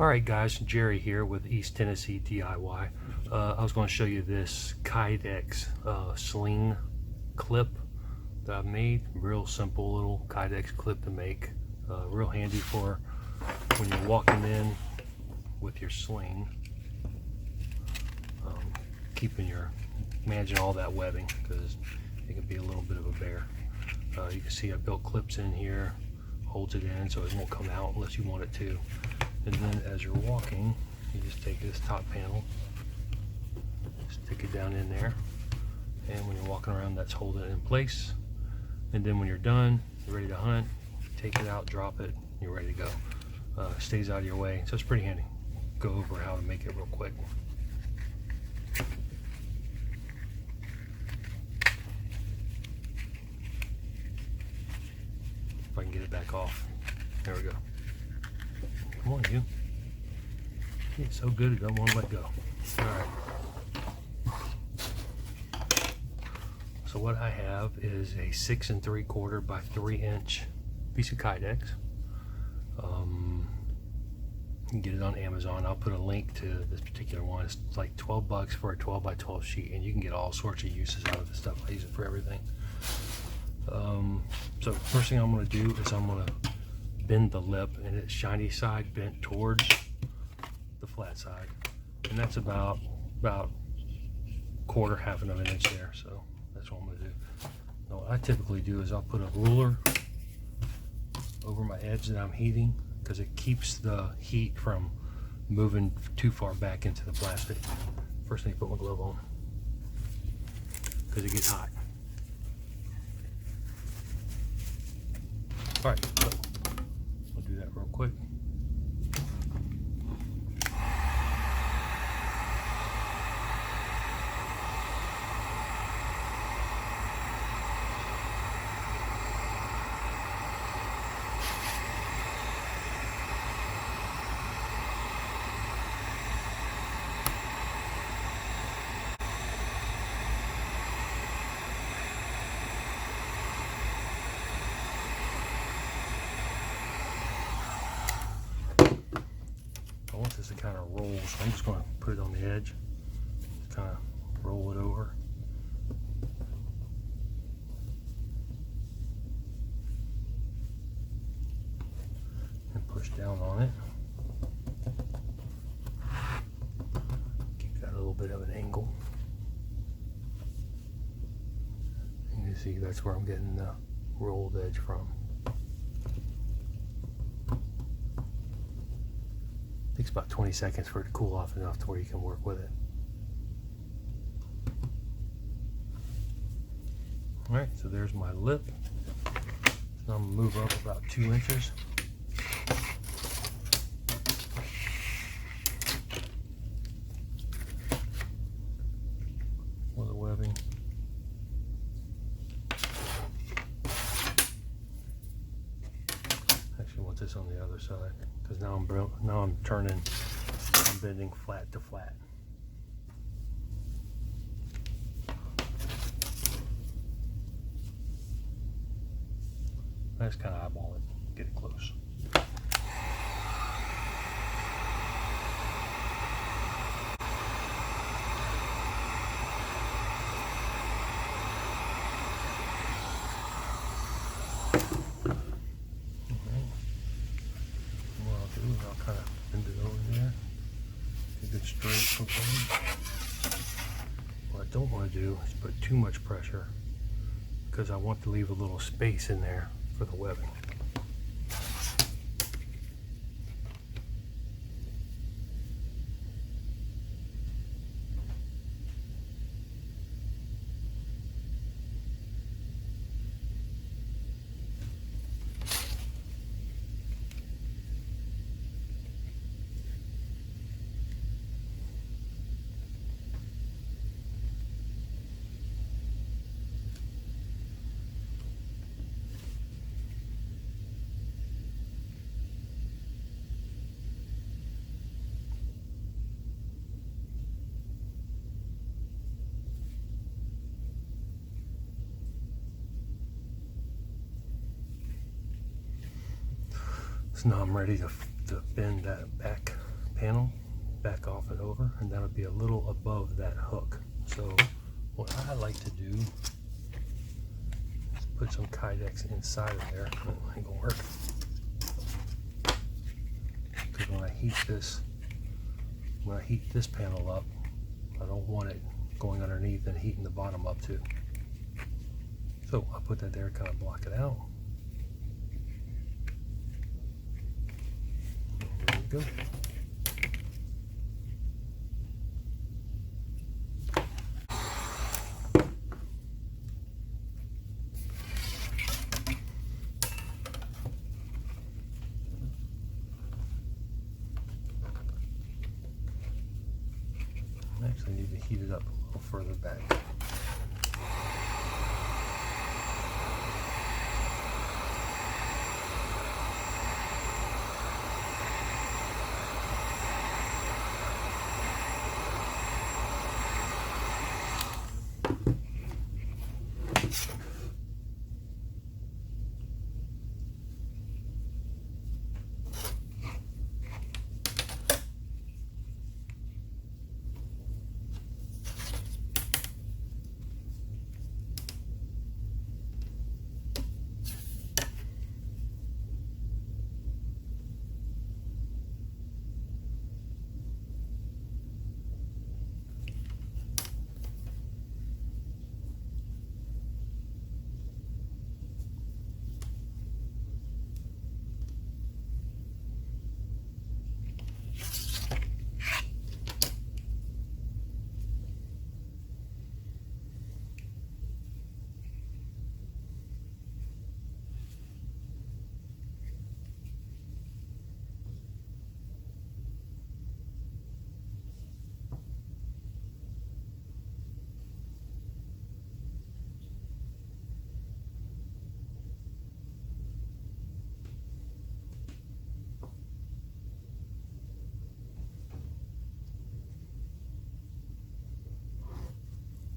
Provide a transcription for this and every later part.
Alright guys, Jerry here with East Tennessee DIY. I was going to show you this Kydex Sling Clip that I've made. Real simple little Kydex clip to make. Real handy for when you're walking in with your sling. Managing all that webbing, because it can be a little bit of a bear. You can see I built clips in here, holds it in so it won't come out unless you want it to. And then as you're walking, you just take this top panel, stick it down in there, and when you're walking around, that's holding it in place. And then when you're done, you're ready to hunt, take it out, drop it, you're ready to go. Stays out of your way, so it's pretty handy. Go over how to make it real quick. If I can get it back off. There we go. Come on, you. It's so good it doesn't want to let go. Alright. So what I have is a 6 3/4 by 3 inch piece of Kydex. You can get it on Amazon. I'll put a link to this particular one. It's like 12 bucks for a 12 by 12 sheet, and you can get all sorts of uses out of this stuff. I use it for everything. So first thing I'm going to do is I'm going to bend the lip, and its shiny side bent towards the flat side, and that's about quarter, half of an inch there. So that's what I'm going to do. Now what I typically do is I'll put a ruler over my edge that I'm heating, because it keeps the heat from moving too far back into the plastic. First thing, put my glove on, because it gets hot. All right, so I'll do that real quick. I want this to kind of roll, so I'm just going to put it on the edge, just kind of roll it over. And push down on it. Keep that a little bit of an angle. You can see that's where I'm getting the rolled edge from. Takes about 20 seconds for it to cool off enough to where you can work with it. Alright, so there's my lip. So I'm going to move up about 2 inches. For the webbing. Actually, I want this on the other side, because now I'm bending flat to flat. I just kind of eyeball it, get it close. I'll kind of bend it over there, get it straight. What I don't want to do is put too much pressure, because I want to leave a little space in there for the webbing. So now I'm ready to bend that back panel, back off and over, and that'll be a little above that hook. So what I like to do is put some Kydex inside of there. That ain't gonna work. Because when I heat this panel up, I don't want it going underneath and heating the bottom up too. So I'll put that there, kind of block it out. There we go. I actually need to heat it up a little further back.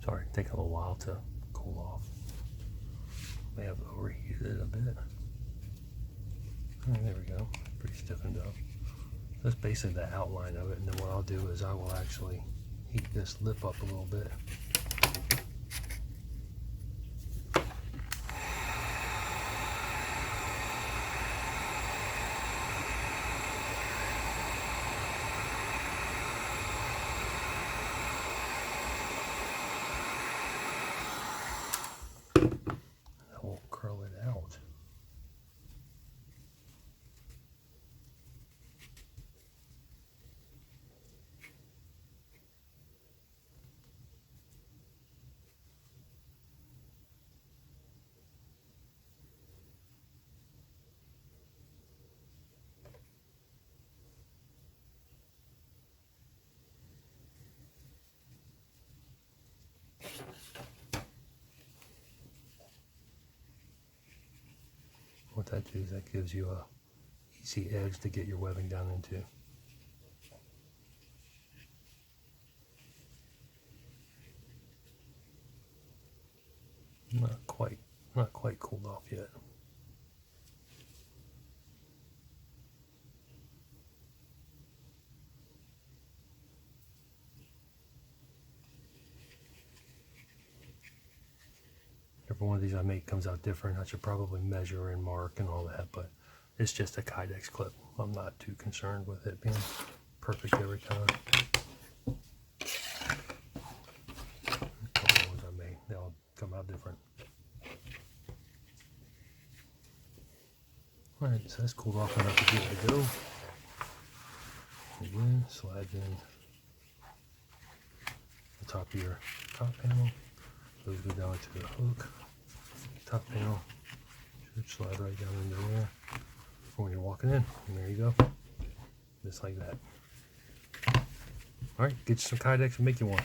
Sorry, take a little while to cool off. May have overheated it a bit. There we go, pretty stiffened up. That's basically the outline of it, and then what I'll do is I will actually heat this lip up a little bit. I will curl it out. What that does, that gives you a easy edge to get your webbing down into. Not quite cooled off yet. Every one of these I make comes out different. I should probably measure and mark and all that, but it's just a Kydex clip. I'm not too concerned with it being perfect every time. A couple of ones I made, they'll come out different. Alright, so that's cooled off enough to give it a go. Again, slide in the top of your top panel. Those go down to the hook. Top panel should slide right down into there for when you're walking in. And there you go. Just like that. Alright, get you some Kydex and make you one.